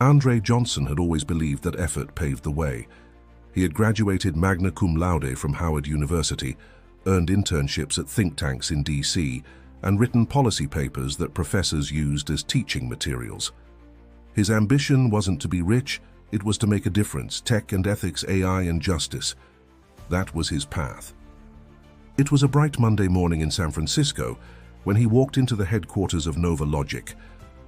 Andre Johnson had always believed that effort paved the way. He had graduated magna cum laude from Howard University, earned internships at think tanks in DC, and written policy papers that professors used as teaching materials. His ambition wasn't to be rich, it was to make a difference: tech and ethics, AI and justice. That was his path. It was a bright Monday morning in San Francisco when he walked into the headquarters of Nova Logic,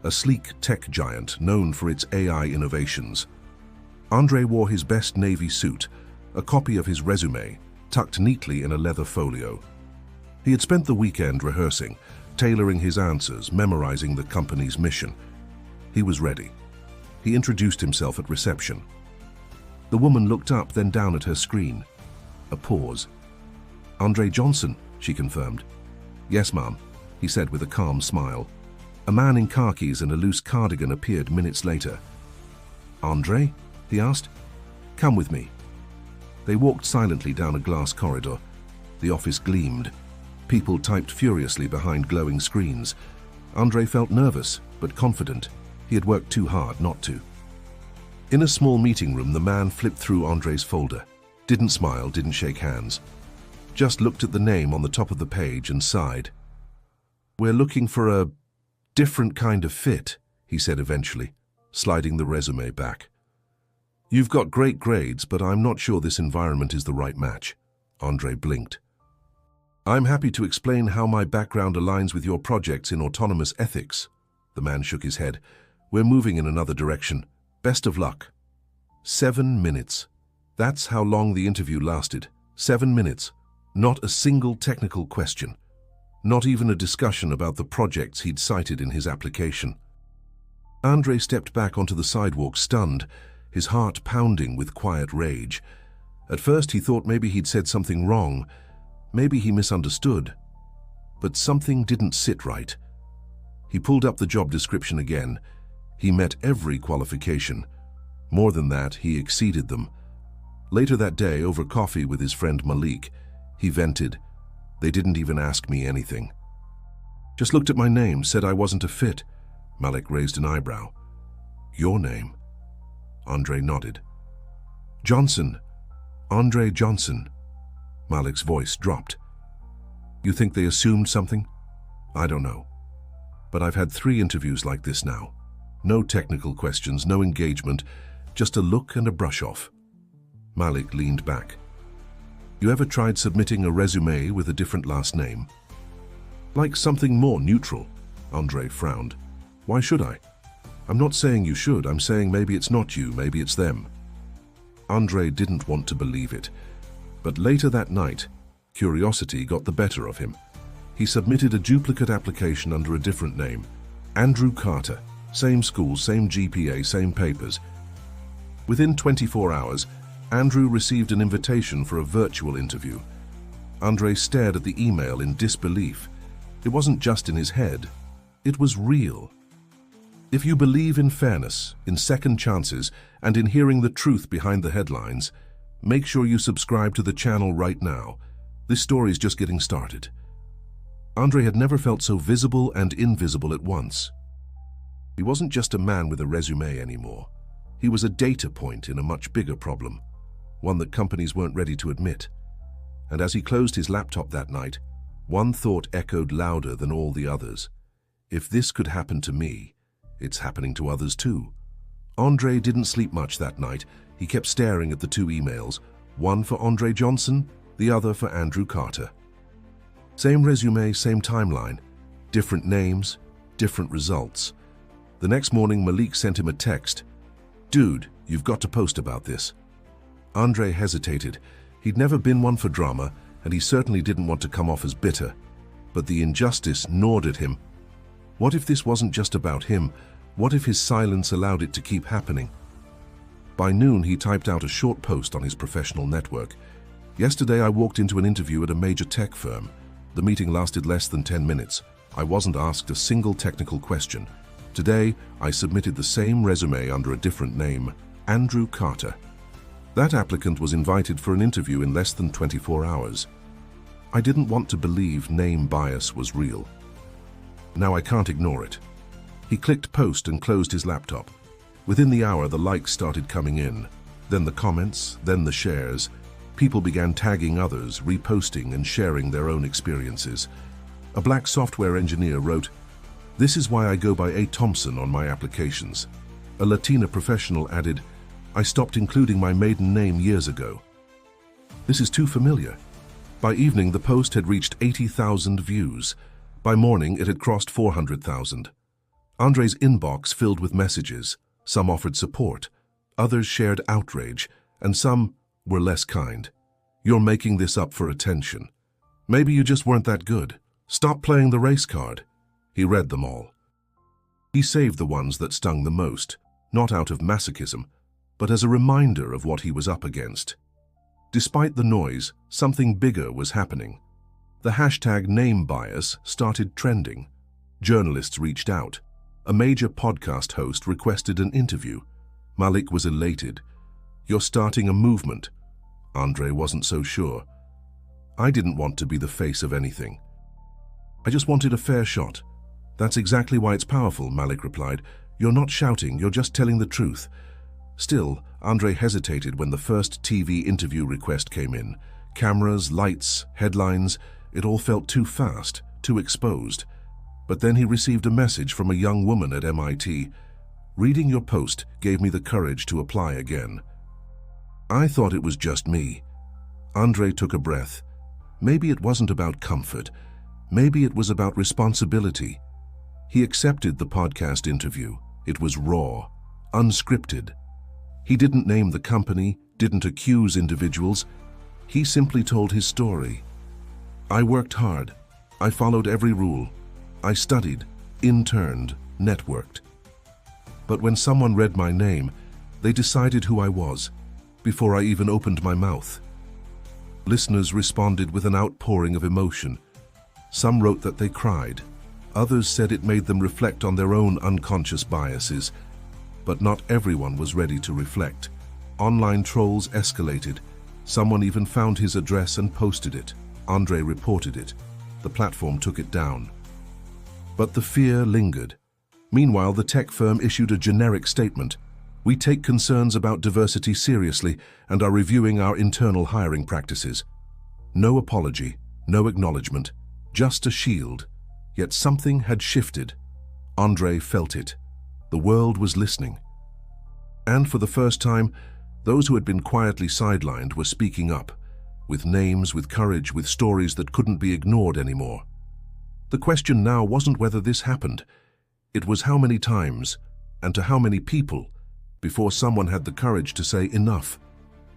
a sleek tech giant known for its AI innovations. Andre wore his best navy suit, a copy of his resume, tucked neatly in a leather folio. He had spent the weekend rehearsing, tailoring his answers, memorizing the company's mission. He was ready. He introduced himself at reception. The woman looked up, then down at her screen. A pause. "Andre Johnson," she confirmed. "Yes, ma'am," he said with a calm smile. A man in khakis and a loose cardigan appeared minutes later. "Andre?" he asked. "Come with me." They walked silently down a glass corridor. The office gleamed. People typed furiously behind glowing screens. Andre felt nervous, but confident. He had worked too hard not to. In a small meeting room, the man flipped through Andre's folder. Didn't smile, didn't shake hands. Just looked at the name on the top of the page and sighed. "We're looking for a different kind of fit," he said eventually, sliding the resume back. "You've got great grades, but I'm not sure this environment is the right match." Andre blinked. "I'm happy to explain how my background aligns with your projects in autonomous ethics." The man shook his head. "We're moving in another direction. Best of luck." 7 minutes. That's how long the interview lasted. 7 minutes. Not a single technical question. Not even a discussion about the projects he'd cited in his application. Andre stepped back onto the sidewalk, stunned, his heart pounding with quiet rage. At first he thought maybe he'd said something wrong. Maybe he misunderstood. But something didn't sit right. He pulled up the job description again. He met every qualification. More than that, he exceeded them. Later that day, over coffee with his friend Malik, he vented. "They didn't even ask me anything. Just looked at my name, said I wasn't a fit." Malik raised an eyebrow. "Your name?" Andre nodded. "Johnson. Andre Johnson." Malik's voice dropped. "You think they assumed something?" "I don't know. But I've had 3 interviews like this now. No technical questions, no engagement, just a look and a brush-off." Malik leaned back. "You ever tried submitting a resume with a different last name?" "Like something more neutral." Andre frowned. "Why should I?" "I'm not saying you should, I'm saying maybe it's not you, maybe it's them." Andre didn't want to believe it. But later that night, curiosity got the better of him. He submitted a duplicate application under a different name. Andrew Carter. Same school, same GPA, same papers. Within 24 hours, Andrew received an invitation for a virtual interview. Andre stared at the email in disbelief. It wasn't just in his head. It was real. If you believe in fairness, in second chances, and in hearing the truth behind the headlines, make sure you subscribe to the channel right now. This story's just getting started. Andre had never felt so visible and invisible at once. He wasn't just a man with a resume anymore. He was a data point in a much bigger problem, one that companies weren't ready to admit. And as he closed his laptop that night, one thought echoed louder than all the others. If this could happen to me, it's happening to others too. Andre didn't sleep much that night. He kept staring at the 2 emails, one for Andre Johnson, the other for Andrew Carter. Same resume, same timeline, different names, different results. The next morning, Malik sent him a text. "Dude, you've got to post about this." Andre hesitated. He'd never been one for drama, and he certainly didn't want to come off as bitter. But the injustice gnawed at him. What if this wasn't just about him? What if his silence allowed it to keep happening? By noon, he typed out a short post on his professional network. "Yesterday, I walked into an interview at a major tech firm. The meeting lasted less than 10 minutes. I wasn't asked a single technical question. Today, I submitted the same resume under a different name, Andrew Carter. That applicant was invited for an interview in less than 24 hours. I didn't want to believe name bias was real. Now I can't ignore it." He clicked post and closed his laptop. Within the hour, the likes started coming in, then the comments, then the shares. People began tagging others, reposting and sharing their own experiences. A black software engineer wrote, "This is why I go by A. Thompson on my applications." A Latina professional added, "I stopped including my maiden name years ago." This is too familiar. By evening, the post had reached 80,000 views. By morning, it had crossed 400,000. Andre's inbox filled with messages. Some offered support, others shared outrage, and some were less kind. "You're making this up for attention. Maybe you just weren't that good. Stop playing the race card." He read them all. He saved the ones that stung the most, not out of masochism, but as a reminder of what he was up against. Despite the noise, something bigger was happening. The hashtag name bias started trending. Journalists reached out. A major podcast host requested an interview. Malik was elated. "You're starting a movement." Andre wasn't so sure. "I didn't want to be the face of anything. I just wanted a fair shot." "That's exactly why it's powerful," Malik replied. "You're not shouting, you're just telling the truth." Still, Andre hesitated when the first TV interview request came in. Cameras, lights, headlines, it all felt too fast, too exposed. But then he received a message from a young woman at MIT. "Reading your post gave me the courage to apply again." I thought it was just me. Andre took a breath. Maybe it wasn't about comfort. Maybe it was about responsibility. He accepted the podcast interview. It was raw, unscripted. He didn't name the company, didn't accuse individuals. He simply told his story. "I worked hard. I followed every rule. I studied, interned, networked. But when someone read my name, they decided who I was, before I even opened my mouth." Listeners responded with an outpouring of emotion. Some wrote that they cried. Others said it made them reflect on their own unconscious biases. But not everyone was ready to reflect. Online trolls escalated. Someone even found his address and posted it. Andre reported it. The platform took it down. But the fear lingered. Meanwhile, the tech firm issued a generic statement. "We take concerns about diversity seriously and are reviewing our internal hiring practices." No apology, no acknowledgement, just a shield. Yet something had shifted. Andre felt it. The world was listening. And for the first time, those who had been quietly sidelined were speaking up, with names, with courage, with stories that couldn't be ignored anymore. The question now wasn't whether this happened. It was how many times, and to how many people, before someone had the courage to say enough.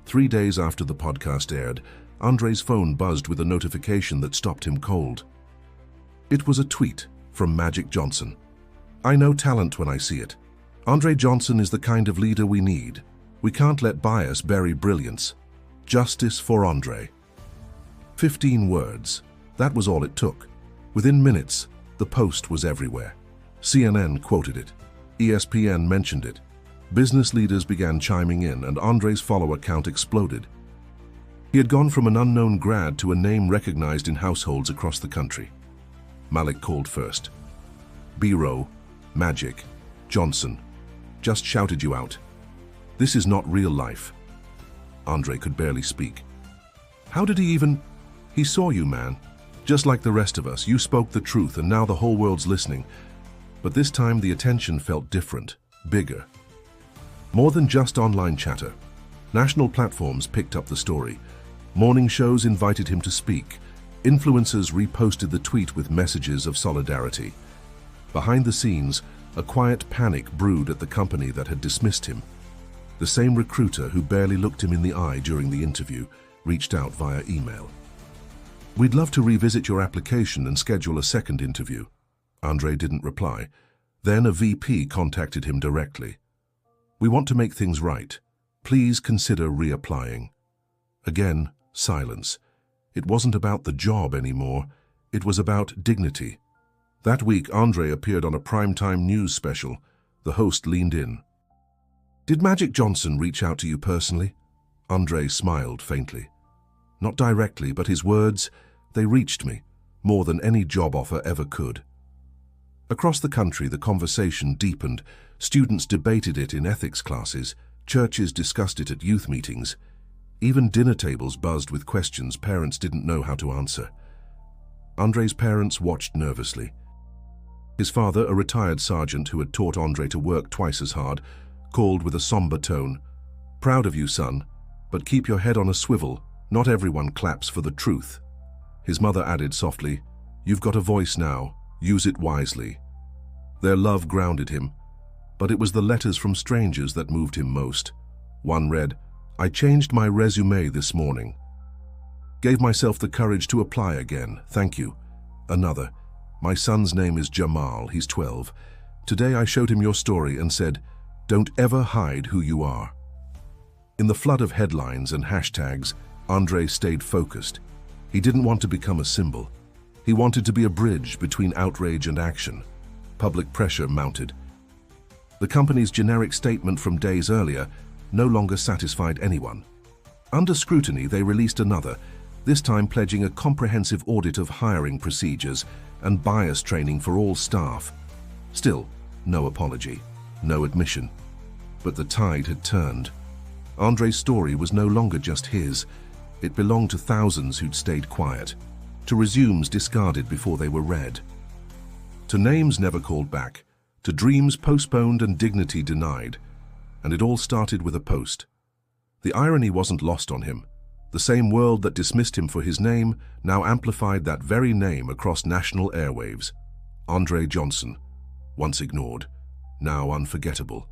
3 days after the podcast aired, Andre's phone buzzed with a notification that stopped him cold. It was a tweet from Magic Johnson. "I know talent when I see it. Andre Johnson is the kind of leader we need. We can't let bias bury brilliance. Justice for Andre." 15 words. That was all it took. Within minutes, the post was everywhere. CNN quoted it. ESPN mentioned it. Business leaders began chiming in, and Andre's follower count exploded. He had gone from an unknown grad to a name recognized in households across the country. Malik called first. "B-Row, Magic, Johnson, just shouted you out. This is not real life." Andre could barely speak. "How did he even—" "He saw you, man. Just like the rest of us, you spoke the truth, and now the whole world's listening." But this time the attention felt different, bigger. More than just online chatter. National platforms picked up the story. Morning shows invited him to speak. Influencers reposted the tweet with messages of solidarity. Behind the scenes, a quiet panic brewed at the company that had dismissed him. The same recruiter who barely looked him in the eye during the interview reached out via email. "We'd love to revisit your application and schedule a second interview." Andre didn't reply. Then a VP contacted him directly. "We want to make things right. Please consider reapplying." Again, silence. It wasn't about the job anymore. It was about dignity. That week, Andre appeared on a primetime news special. The host leaned in. "Did Magic Johnson reach out to you personally?" Andre smiled faintly. "Not directly, but his words, they reached me, more than any job offer ever could." Across the country, the conversation deepened. Students debated it in ethics classes, churches discussed it at youth meetings. Even dinner tables buzzed with questions parents didn't know how to answer. Andrei's parents watched nervously. His father, a retired sergeant who had taught Andrei to work twice as hard, called with a somber tone, "Proud of you, son, but keep your head on a swivel. Not everyone claps for the truth." His mother added softly, "You've got a voice now. Use it wisely." Their love grounded him, but it was the letters from strangers that moved him most. One read, "I changed my resume this morning. Gave myself the courage to apply again. Thank you." Another, "My son's name is Jamal. He's 12. Today I showed him your story and said, 'Don't ever hide who you are.'" In the flood of headlines and hashtags, Andrei stayed focused. He didn't want to become a symbol. He wanted to be a bridge between outrage and action. Public pressure mounted. The company's generic statement from days earlier no longer satisfied anyone. Under scrutiny, they released another, this time pledging a comprehensive audit of hiring procedures and bias training for all staff. Still, no apology, no admission. But the tide had turned. Andrei's story was no longer just his. It belonged to thousands who'd stayed quiet, to resumes discarded before they were read, to names never called back, to dreams postponed and dignity denied. And it all started with a post. The irony wasn't lost on him. The same world that dismissed him for his name now amplified that very name across national airwaves. Andrei Johnson, once ignored, now unforgettable.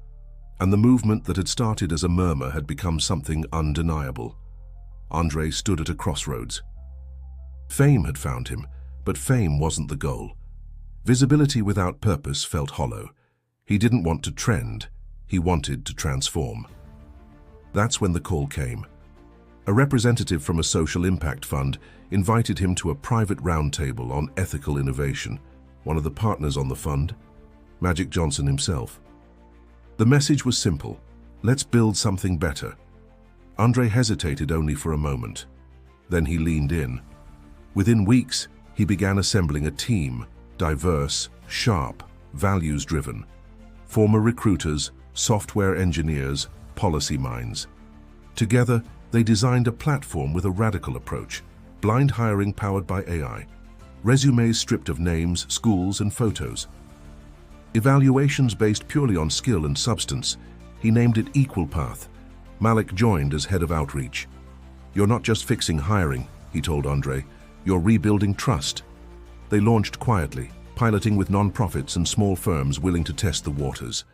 And the movement that had started as a murmur had become something undeniable. Andrei stood at a crossroads. Fame had found him, but fame wasn't the goal. Visibility without purpose felt hollow. He didn't want to trend. He wanted to transform. That's when the call came. A representative from a social impact fund invited him to a private roundtable on ethical innovation. One of the partners on the fund, Magic Johnson himself. The message was simple: let's build something better. Andrei hesitated only for a moment. Then he leaned in. Within weeks, he began assembling a team, diverse, sharp, values-driven. Former recruiters, software engineers, policy minds. Together, they designed a platform with a radical approach, blind hiring powered by AI, resumes stripped of names, schools, and photos. Evaluations based purely on skill and substance. He named it Equal Path. Malik joined as head of outreach. "You're not just fixing hiring," he told Andrei. "You're rebuilding trust." They launched quietly, piloting with non-profits and small firms willing to test the waters.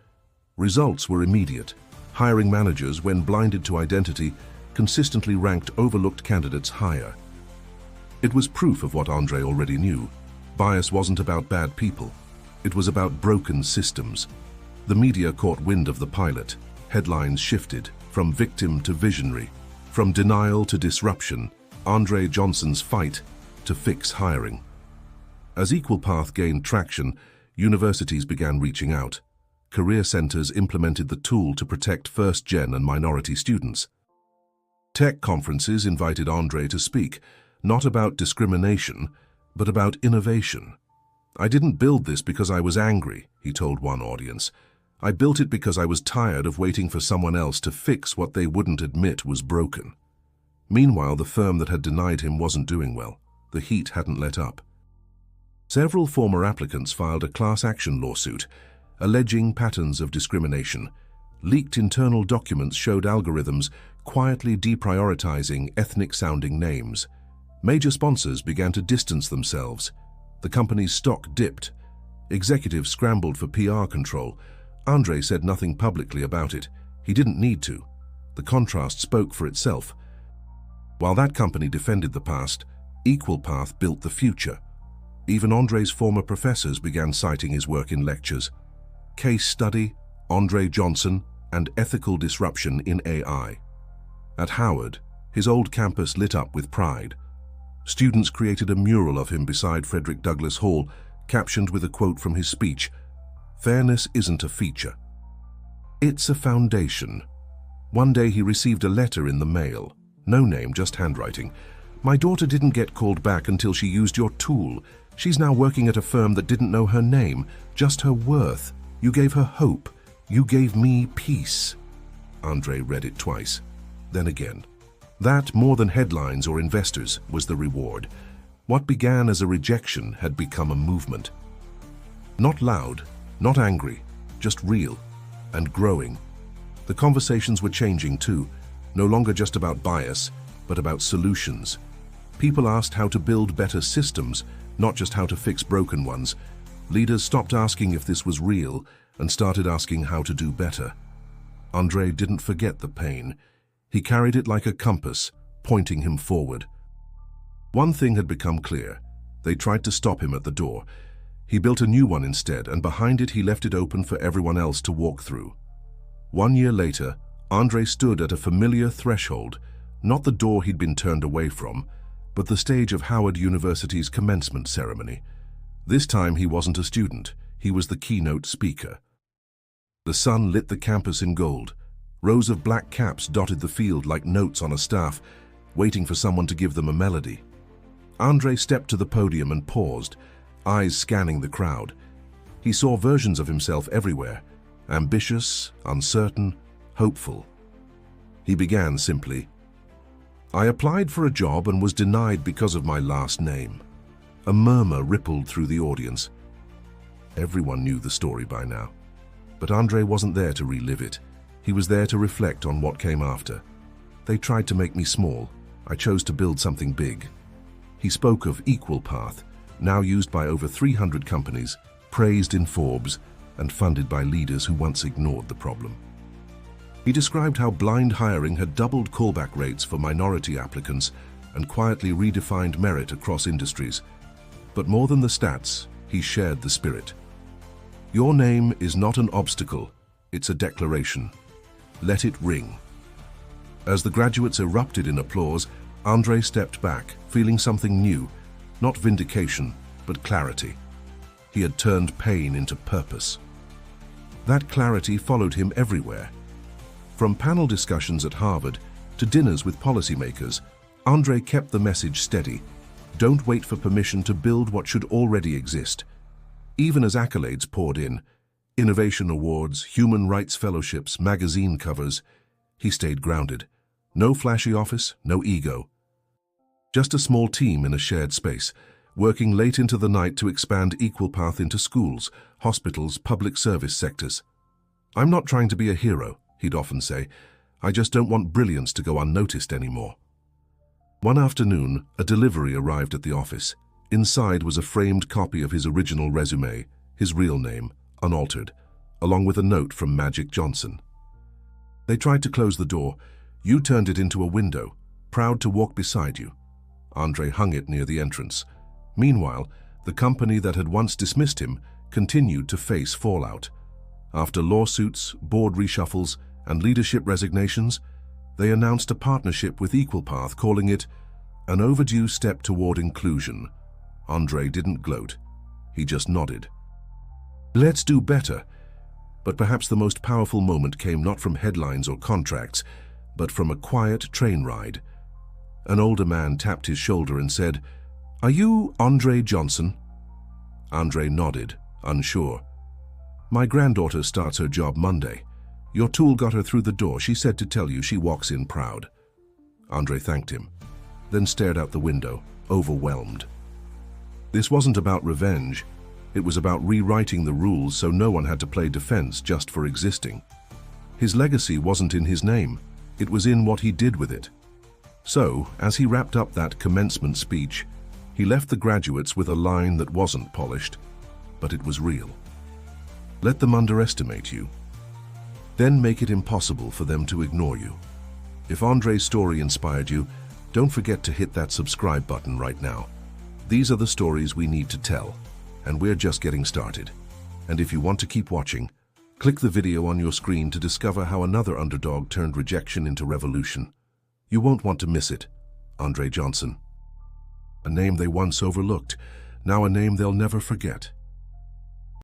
Results were immediate. Hiring managers, when blinded to identity, consistently ranked overlooked candidates higher. It was proof of what Andrei already knew. Bias wasn't about bad people. It was about broken systems. The media caught wind of the pilot. Headlines shifted, from victim to visionary, from denial to disruption, Andrei Johnson's fight to fix hiring. As Equal Path gained traction, universities began reaching out. Career centers implemented the tool to protect first-gen and minority students. Tech conferences invited Andrei to speak, not about discrimination, but about innovation. "I didn't build this because I was angry," he told one audience. "I built it because I was tired of waiting for someone else to fix what they wouldn't admit was broken." Meanwhile, the firm that had denied him wasn't doing well. The heat hadn't let up. Several former applicants filed a class action lawsuit, alleging patterns of discrimination. Leaked internal documents showed algorithms quietly deprioritizing ethnic-sounding names. Major sponsors began to distance themselves. The company's stock dipped. Executives scrambled for PR control. Andrei said nothing publicly about it. He didn't need to. The contrast spoke for itself. While that company defended the past, Equal Path built the future. Even Andrei's former professors began citing his work in lectures. Case Study, Andrei Johnson, and Ethical Disruption in AI. At Howard, his old campus lit up with pride. Students created a mural of him beside Frederick Douglass Hall, captioned with a quote from his speech, "Fairness isn't a feature. It's a foundation." One day he received a letter in the mail. No name, just handwriting. "My daughter didn't get called back until she used your tool. She's now working at a firm that didn't know her name, just her worth. You gave her hope. "You gave me peace." Andre read it twice, then again. That, more than headlines or investors, was the reward. What began as a rejection had become a movement. Not loud, not angry, just real and growing. The conversations were changing too, no longer just about bias, but about solutions. People asked how to build better systems, not just how to fix broken ones. Leaders stopped asking if this was real and started asking how to do better. Andre didn't forget the pain. He carried it like a compass, pointing him forward. One thing had become clear. They tried to stop him at the door. He built a new one instead, and behind it he left it open for everyone else to walk through. 1 year later, Andre stood at a familiar threshold, not the door he'd been turned away from, but the stage of Howard University's commencement ceremony. This time he wasn't a student, he was the keynote speaker. The sun lit the campus in gold. Rows of black caps dotted the field like notes on a staff, waiting for someone to give them a melody. Andre stepped to the podium and paused, eyes scanning the crowd. He saw versions of himself everywhere, ambitious, uncertain, hopeful. He began simply, "I applied for a job and was denied because of my last name." A murmur rippled through the audience. Everyone knew the story by now. But Andre wasn't there to relive it. He was there to reflect on what came after. "They tried to make me small. I chose to build something big." He spoke of Equal Path, now used by over 300 companies, praised in Forbes, and funded by leaders who once ignored the problem. He described how blind hiring had doubled callback rates for minority applicants and quietly redefined merit across industries. But more than the stats, he shared the spirit. "Your name is not an obstacle, it's a declaration. Let it ring." As the graduates erupted in applause, Andre stepped back, feeling something new, not vindication, but clarity. He had turned pain into purpose. That clarity followed him everywhere. From panel discussions at Harvard to dinners with policymakers, Andre kept the message steady. Don't wait for permission to build what should already exist. Even as accolades poured in, innovation awards, human rights fellowships, magazine covers, he stayed grounded. No flashy office, no ego. Just a small team in a shared space, working late into the night to expand Equal Path into schools, hospitals, public service sectors. "I'm not trying to be a hero," he'd often say. "I just don't want brilliance to go unnoticed anymore." One afternoon, a delivery arrived at the office. Inside was a framed copy of his original resume, his real name, unaltered, along with a note from Magic Johnson. They tried to close the door. "You turned it into a window, proud to walk beside you." Andre hung it near the entrance. Meanwhile, the company that had once dismissed him continued to face fallout. After lawsuits, board reshuffles, and leadership resignations, they announced a partnership with Equal Path, calling it an overdue step toward inclusion. Andre didn't gloat. He just nodded. Let's do better. But perhaps the most powerful moment came not from headlines or contracts, but from a quiet train ride. An older man tapped his shoulder and said, "Are you Andre Johnson?" Andre nodded, unsure. "My granddaughter starts her job Monday. Your tool got her through the door. She said to tell you she walks in proud." Andre thanked him, then stared out the window, overwhelmed. This wasn't about revenge. It was about rewriting the rules so no one had to play defense just for existing. His legacy wasn't in his name. It was in what he did with it. So, as he wrapped up that commencement speech, he left the graduates with a line that wasn't polished, but it was real. Let them underestimate you. Then make it impossible for them to ignore you. If Andre's story inspired you, don't forget to hit that subscribe button right now. These are the stories we need to tell, and we're just getting started. And if you want to keep watching, click the video on your screen to discover how another underdog turned rejection into revolution. You won't want to miss it. Andre Johnson. A name they once overlooked, now a name they'll never forget.